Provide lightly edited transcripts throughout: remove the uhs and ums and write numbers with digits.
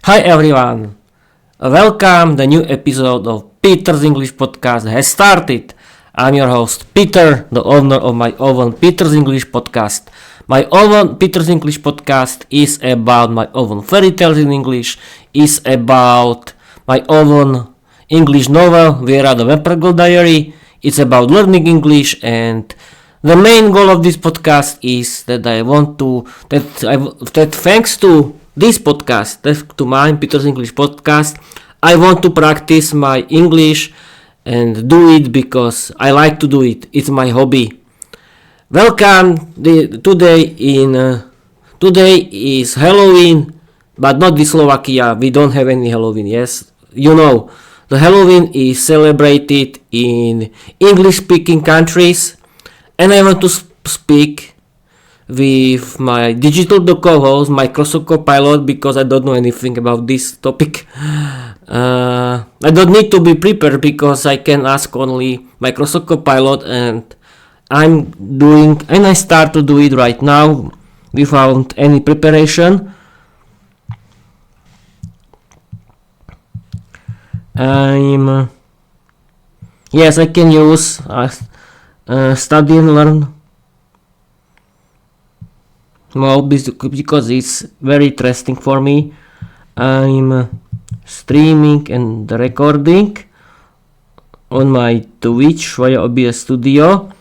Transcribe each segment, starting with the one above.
Hi everyone, welcome. The new episode of Peter's English Podcast has started. I'm your host Peter, the owner of my own Peter's English Podcast. My own Peter's English Podcast is about my own fairy tales in English, is about my own English novel, Viera, the Vampire Girl Diary. It's about learning English, and the main goal of this podcast is that that thanks to this podcast, to my Peter's English Podcast, I want to practice my English and do it because I like to do it. It's my hobby. Welcome. Today is Halloween, but not in Slovakia. We don't have any Halloween. Yes, you know, the Halloween is celebrated in English-speaking countries, and I want to speak with my digital co-host Microsoft Copilot because I don't know anything about this topic. I don't need to be prepared because I can ask only Microsoft Copilot, and I start to do it right now without any preparation. Yes, I can use study and learn mode because it's very interesting for me. I'm streaming and recording on my Twitch via OBS Studio.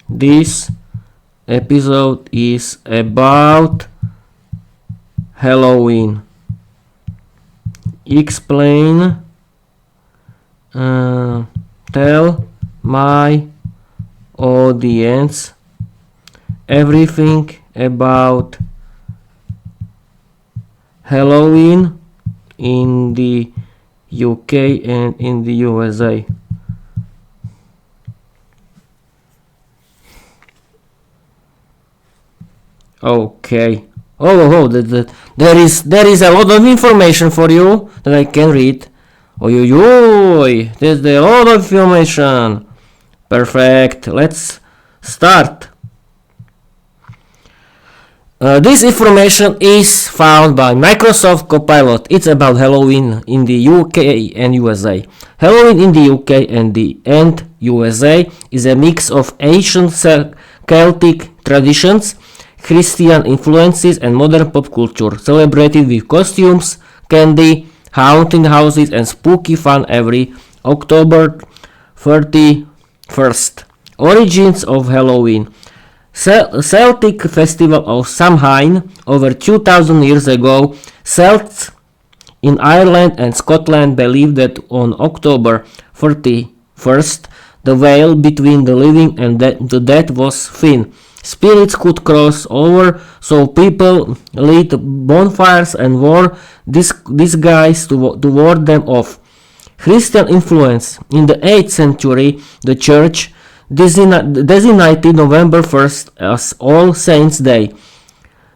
This episode is about Halloween. Explain, tell my audience everything about Halloween in the UK and in the USA. Okay. There is a lot of information for you that I can read. There's a lot of information. Perfect. Let's start. This information is found by Microsoft Copilot. It's about Halloween in the UK and USA. Halloween in the UK and USA is a mix of ancient Celtic traditions, Christian influences, and modern pop culture, celebrated with costumes, candy, haunted houses, and spooky fun every October 31st. Origins of Halloween. Celtic festival of Samhain. Over 2000 years ago, Celts in Ireland and Scotland believed that on October 31st, the veil between the living and the dead was thin. Spirits could cross over, so people lit bonfires and wore disguises to ward them off. Christian influence. In the 8th century, the church designated November 1st as All Saints' Day.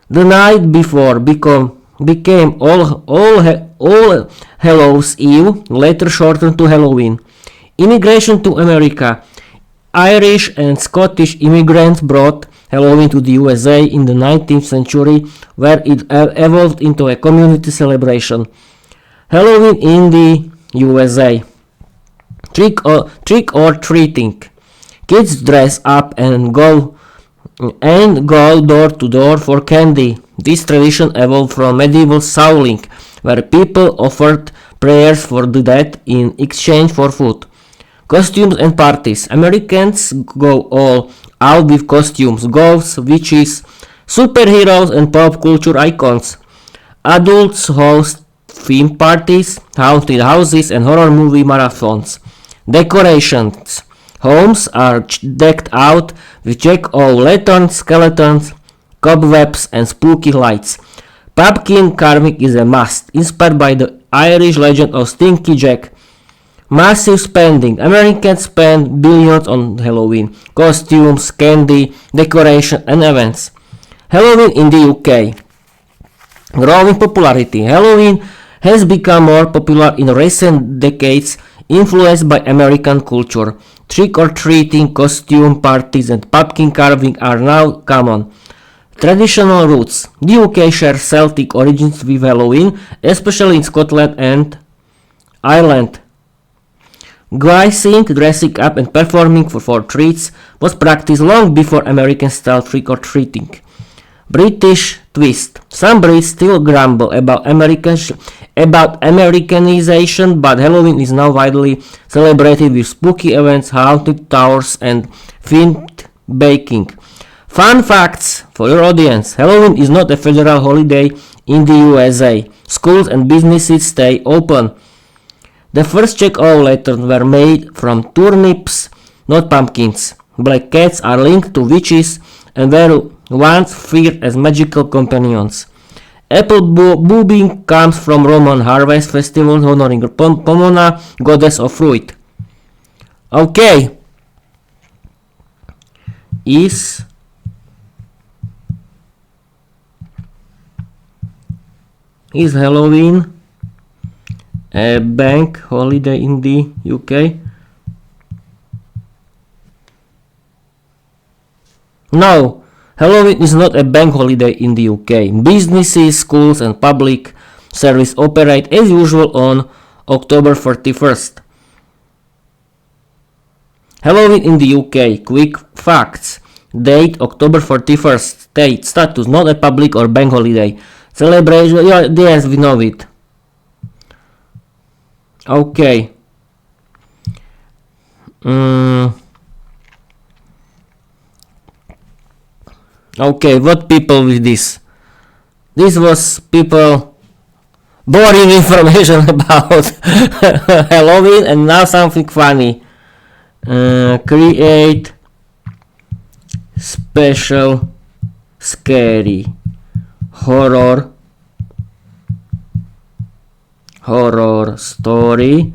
The night before became All Hallows' Eve, later shortened to Halloween. Immigration to America. Irish and Scottish immigrants brought Halloween to the USA in the 19th century, where it evolved into a community celebration. Halloween in the USA. Trick or treating. Kids dress up and go door to door for candy. This tradition evolved from medieval Samhain, where people offered prayers for the dead in exchange for food. Costumes and parties. Americans go all out with costumes, ghosts, witches, superheroes, and pop culture icons. Adults host theme parties, haunted houses, and horror movie marathons. Decorations. Homes are decked out with jack-o'-lanterns, skeletons, cobwebs, and spooky lights. Pumpkin carving is a must, inspired by the Irish legend of Stinky Jack. Massive spending. Americans spend billions on Halloween. Costumes, candy, decoration, and events. Halloween in the UK. Growing popularity. Halloween has become more popular in recent decades influenced by American culture. Trick-or-treating, costume parties, and pumpkin carving are now common. Traditional roots. The UK shares Celtic origins with Halloween, especially in Scotland and Ireland. Guising, dressing up and performing for treats was practiced long before American-style trick-or-treating. British twist. Some Brits still grumble about Americanization, but Halloween is now widely celebrated with spooky events, haunted towers, and themed baking. Fun facts for your audience. Halloween is not a federal holiday in the USA. Schools and businesses stay open. The first Check-O lanterns were made from turnips, not pumpkins. Black cats are linked to witches and were once feared as magical companions. Apple bobbing comes from Roman harvest festivals honoring Pomona, goddess of fruit. Okay. Is Halloween a bank holiday in the UK? No, Halloween is not a bank holiday in the UK. Businesses, schools, and public service operate as usual on October 31st. Halloween in the UK. Quick facts. Date October 31st. State status not a public or bank holiday. Celebration. Yes, we know it. Okay. Okay, what people with this? This was people boring information about Halloween, and now something funny. Create special scary horror story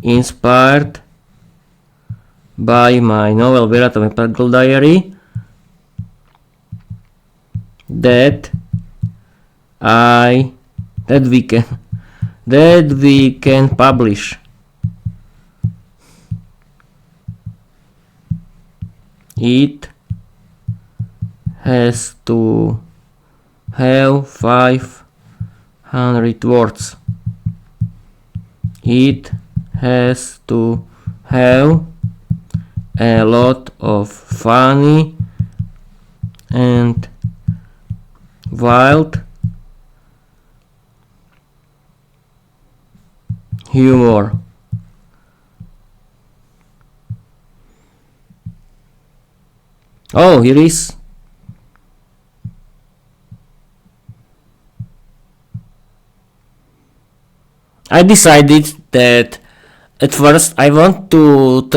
inspired by my novel Viera, diary that we can publish. It has to have 500 words. It has to have a lot of funny and wild humor. Oh, here is. I decided that at first I want to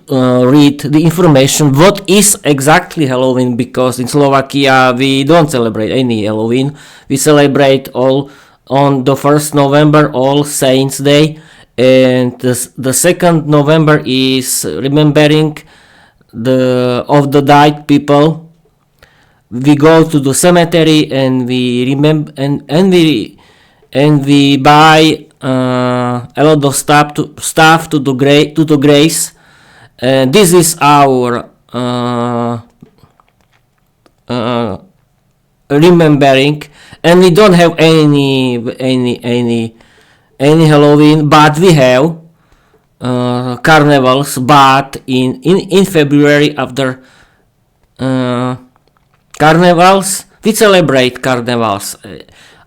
read the information what is exactly Halloween, because in Slovakia we don't celebrate any Halloween. We celebrate all on the 1st November All Saints Day, and the 2nd November is remembering the died people. We go to the cemetery and we remember and we buy a lot of stuff to the graves. This is our remembering, and we don't have any Halloween, but we have carnivals. But in February, after carnivals, we celebrate carnivals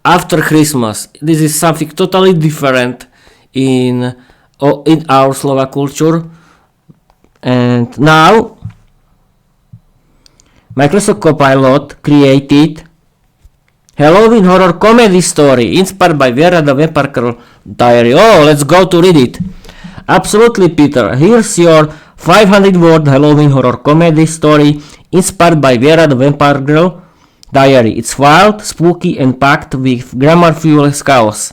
after Christmas. This is something totally different in our Slovak culture. And now Microsoft Copilot created Halloween horror comedy story inspired by Viera the Vampire Girl diary. Oh, let's go to read it. Absolutely, Peter. Here's your 500-word Halloween horror comedy story inspired by Viera the Vampire Girl diary. It's wild, spooky, and packed with grammar-fueled chaos.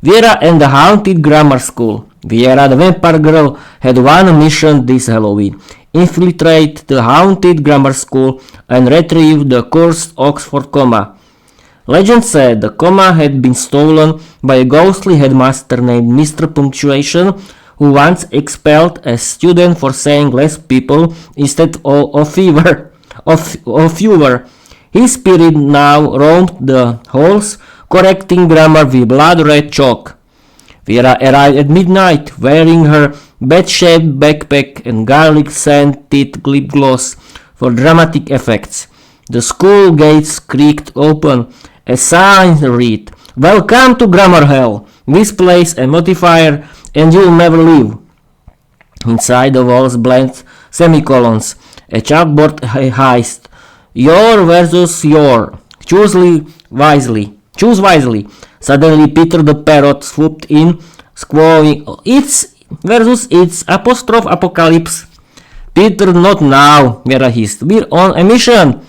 Viera and the Haunted Grammar School. Viera the Vampire Girl had one mission this Halloween: infiltrate the Haunted Grammar School and retrieve the cursed Oxford comma. Legend said the comma had been stolen by a ghostly headmaster named Mr. Punctuation, who once expelled a student for saying less people instead of fewer. His spirit now roamed the halls, correcting grammar with blood-red chalk. Viera arrived at midnight, wearing her bat-shaped backpack and garlic-scented lip gloss for dramatic effects. The school gates creaked open. A sign read, "Welcome to Grammar Hell. Misplace a modifier and you'll never leave." Inside the walls blanked semicolons. A chalkboard heist. Your versus your. Choose wisely. Choose wisely. Suddenly Peter the Parrot swooped in, squawking, "It's versus its apostrophe apocalypse." "Peter, not now," Viera hissed. "We're on a mission."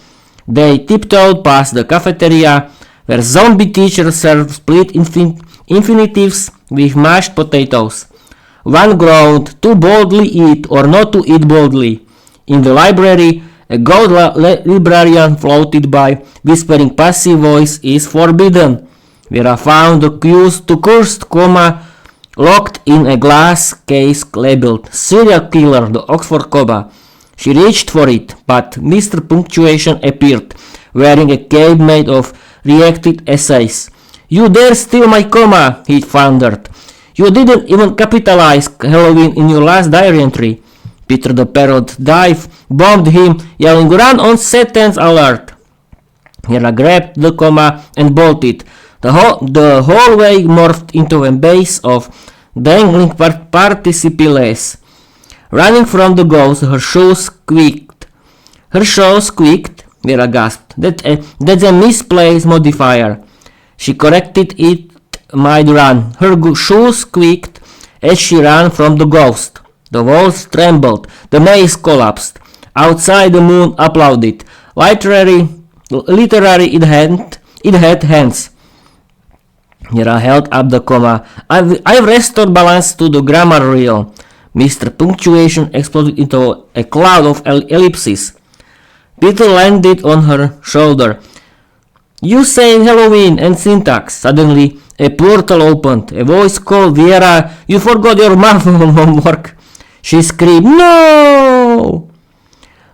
They tiptoed past the cafeteria, where zombie teachers served split infinitives with mashed potatoes. One groaned, "To boldly eat or not to eat boldly." In the library, a gold librarian floated by, whispering passive voice is forbidden. Viera found the cursed comma locked in a glass case labeled "Serial Killer, the Oxford Comma." She reached for it, but Mr. Punctuation appeared, wearing a cape made of reacted essays. "You dare steal my comma," he thundered. "You didn't even capitalize Halloween in your last diary entry." Peter the Parrot bombed him, yelling, "Run on sentence alert!" Viera grabbed the comma and bolted. The hallway morphed into a maze of dangling participles. Running from the ghost, her shoes squeaked. Viera gasped. That's a misplaced modifier." She corrected it mid-run. Her shoes squeaked as she ran from the ghost. The walls trembled. The maze collapsed. Outside, the moon applauded. Literary it had hands. Viera held up the comma. I've restored balance to the grammar reel." Mr. Punctuation exploded into a cloud of ellipses. Peter landed on her shoulder. "You say Halloween and syntax." Suddenly, a portal opened. A voice called, "Viera, you forgot your math homework." She screamed, "No!"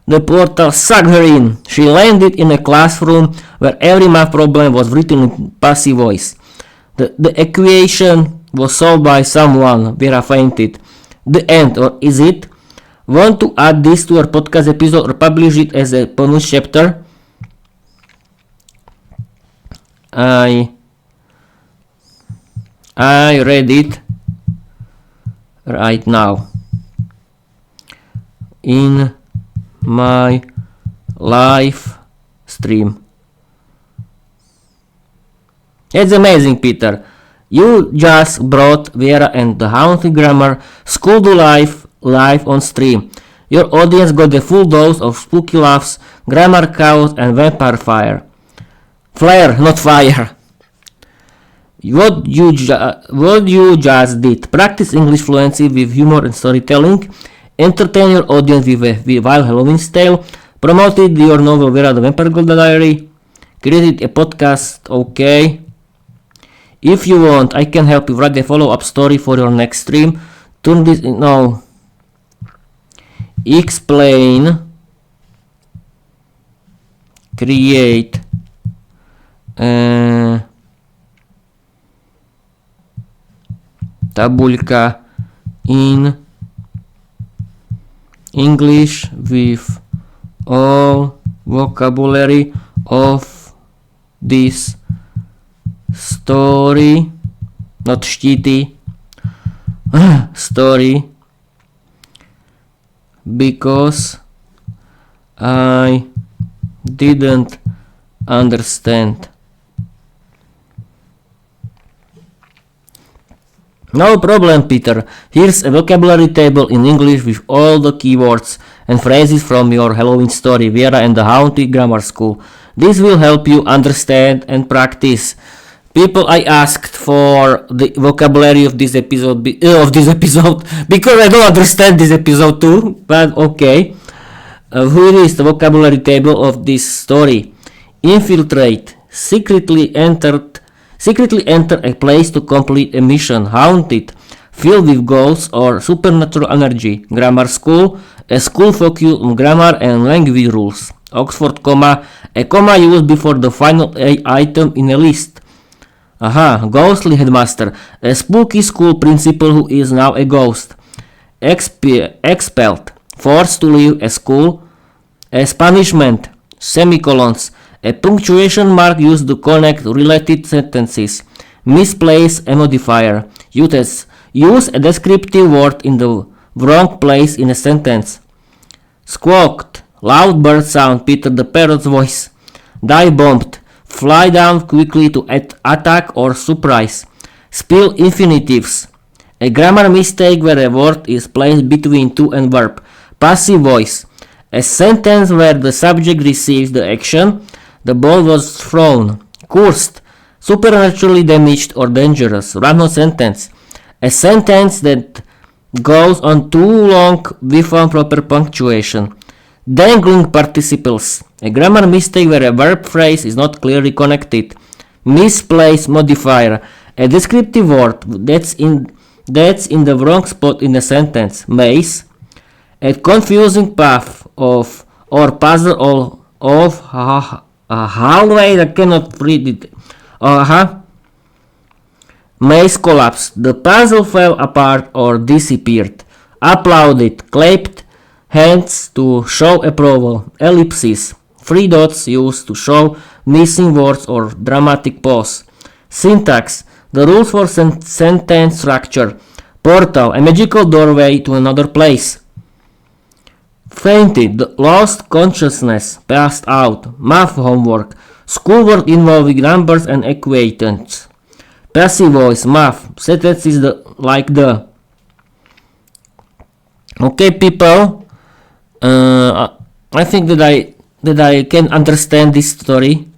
The portal sucked her in. She landed in a classroom where every math problem was written in passive voice. The equation was solved by someone. Viera fainted. The end, or is it? Want to add this to your podcast episode or publish it as a bonus chapter? I read it right now in my live stream. It's amazing, Peter. You just brought Viera and the Haunted Grammar School to life on stream. Your audience got a full dose of spooky laughs, grammar chaos, and vampire fire. Flare, not fire. What you just did. Practice English fluency with humor and storytelling. Entertain your audience with a wild Halloween tale. Promoted your novel Viera the Vampire Diary. Created a podcast, okay. If you want, I can help you write a follow-up story for your next stream. Turn this in, no. Explain. Create. Tabulka in English with all vocabulary of this story, not štíty, story, because I didn't understand. No problem, Peter. Here's a vocabulary table in English with all the keywords and phrases from your Halloween story, Viera and the Haunted Grammar School. This will help you understand and practice. People, I asked for the vocabulary of this episode because I don't understand this episode too, but okay. Here is the vocabulary table of this story. Infiltrate, secretly enter a place to complete a mission, haunted, filled with ghosts or supernatural energy. Grammar school, a school focused on grammar and language rules. Oxford comma, a comma used before the final item in a list. Aha, ghostly headmaster, a spooky school principal who is now a ghost. Expelled, forced to leave a school as punishment. Semicolons, a punctuation mark used to connect related sentences. Misplace a modifier. Use a descriptive word in the wrong place in a sentence. Squawked, loud bird sound, Peter the parrot's voice. Dive bombed, fly down quickly to attack or surprise. Spill infinitives, a grammar mistake where a word is placed between to and verb. Passive voice, a sentence where the subject receives the action, the ball was thrown. Cursed, supernaturally damaged or dangerous. Run-on sentence, a sentence that goes on too long without proper punctuation. Dangling participles, a grammar mistake where a verb phrase is not clearly connected. Misplaced modifier, a descriptive word that's in the wrong spot in a sentence. Maze, a confusing path of or puzzle of a hallway. I cannot read it. Maze collapsed, the puzzle fell apart or disappeared. Applauded, clapped hands to show approval. Ellipses, three dots used to show missing words or dramatic pause. Syntax, the rules for sentence structure. Portal, a magical doorway to another place. Fainted, lost consciousness, passed out. Math homework, schoolwork involving numbers and equations. Passive voice, math, sentences like the. Okay, people, I think that I can understand this story.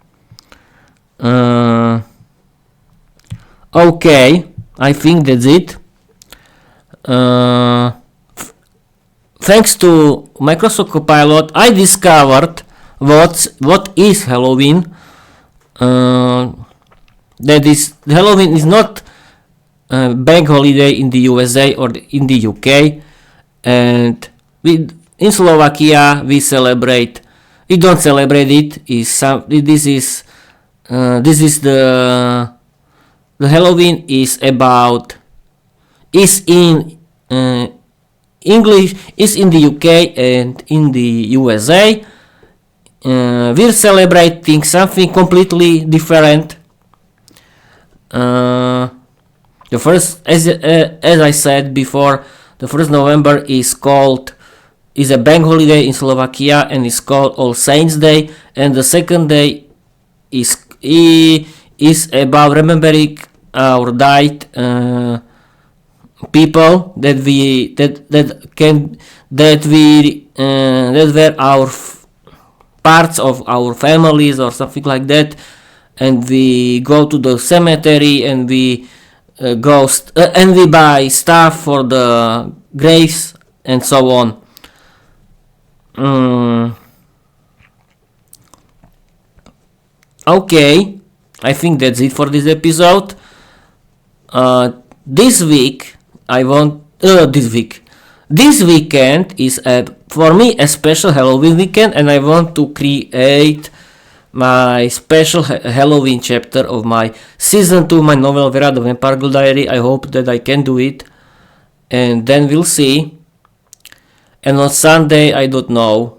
Okay, I think that's it. Thanks to Microsoft Copilot, I discovered what is Halloween. That is, Halloween is not a bank holiday in the USA or in the UK, and in Slovakia we don't celebrate it. This is the Halloween is in English, is in the UK and in the USA. We're celebrating something completely different. The first, as I said before, the 1st November is a bank holiday in Slovakia and is called All Saints Day, and the second day is about remembering our died people that were our parts of our families or something like that, and we go to the cemetery and we and we buy stuff for the graves and so on. Okay, I think that's it for this episode. This weekend is for me a special Halloween weekend, and I want to create my special Halloween chapter of my season 2, my novel Viera, the Vampire Girl Diary. I hope that I can do it, and then we'll see. And on Sunday, I don't know,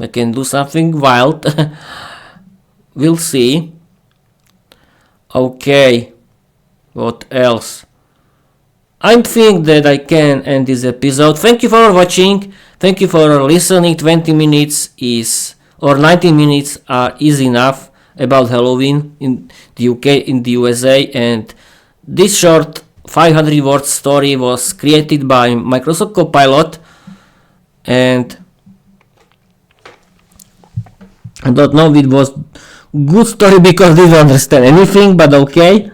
I can do something wild. We'll see. Okay, what else? I think that I can end this episode. Thank you for watching. Thank you for listening. 20 minutes or 19 minutes is enough about Halloween in the UK, in the USA, and this short 500 word story was created by Microsoft Copilot, and I don't know if it was good story because I didn't understand anything, but okay.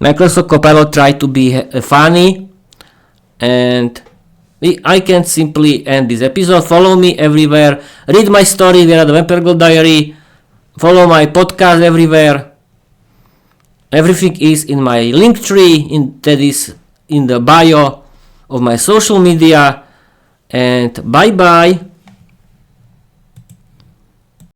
Microsoft Copilot tried to be funny, and I can simply end this episode. Follow me everywhere. Read my story, Viera the Vampire Girl Diary. Follow my podcast everywhere. Everything is in my link tree, that is in the bio of my social media. And bye bye.